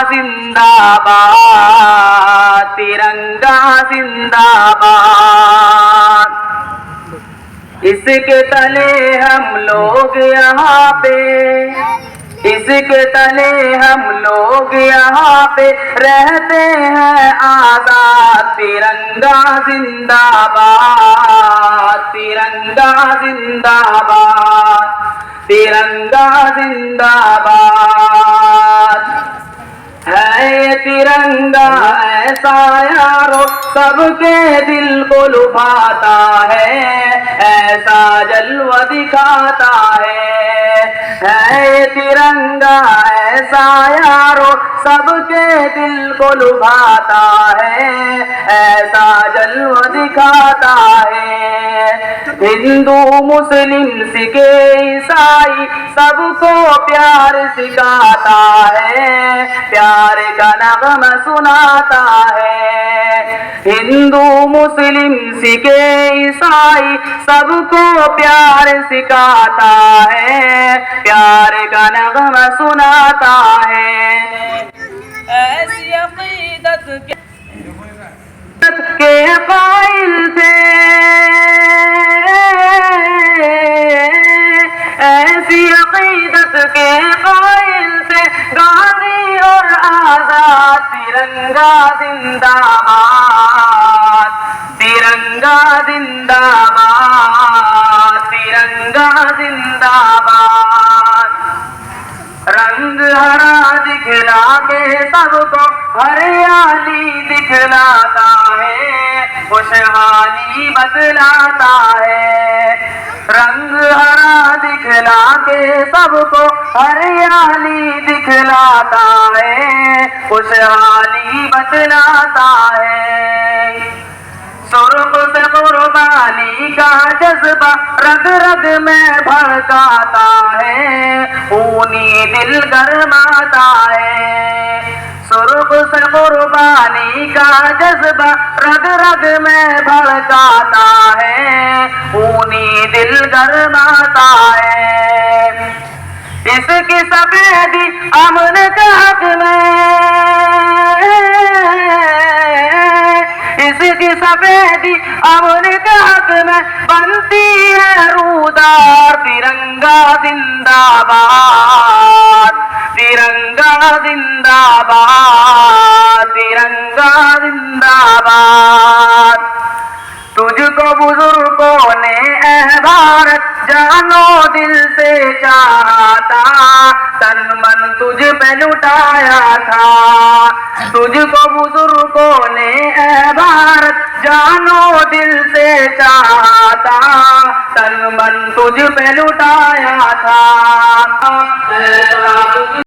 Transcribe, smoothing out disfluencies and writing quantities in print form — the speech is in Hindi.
जिंदाबाद, तिरंगा जिंदाबाद। इसके तले हम लोग यहाँ पे, इसके तले हम लोग यहाँ पे रहते हैं आजाद। तिरंगा जिंदाबाद, तिरंगा जिंदाबाद, तिरंगा जिंदाबाद। है ये तिरंगा ऐसा यारो सबके दिल को लुभाता है, ऐसा जलवा दिखाता है ये तिरंगा ऐसा यारो सबके दिल को लुभाता है, ऐसा जलवा दिखाता है। हिंदू मुस्लिम सिख ईसाई सबको प्यार सिखाता है, प्यार का नगमा सुनाता है। हिंदू मुस्लिम सिख ईसाई सबको प्यार सिखाता है, प्यार का नगमा सुनाता है। ऐसी अक़ीदत के कायल थे, ऐसी अक़ीदत के कायल थे गांधी और आजाद। तिरंगा जिंदाबाद, तिरंगा जिंदाबाद, तिरंगा जिंदाबाद। रंग हरा दिखला के सबको हरियाली दिखलाता है, खुशहाली बतलाता है। रंग हरा दिखला के सबको हरियाली दिखलाता है, खुशहाली बतलाता है। सुर्ख से कुर्बानी का जज्बा रग रग में भड़काता है, खूनी दिल गरमाता है। सुर्ख से कुर्बानी का जज्बा रग रग में भड़काता है, खूनी दिल गरमाता है। इसकी सफेदी अमन के हक में, इसकी सफेदी अमन के हक में बनती है रूदार। तिरंगा जिंदाबाद, तिरंगा जिंदाबाद, तिरंगा जिंदाबाद। तुझको बुजुर्गों ने ऐ भारत जानो दिल से चाहा था, तन मन तुझ पे लुटाया था। तुझको बुजुर्गों ने ऐ भारत जानो दिल से चाहा था, तन मन तुझ पे लुटाया था।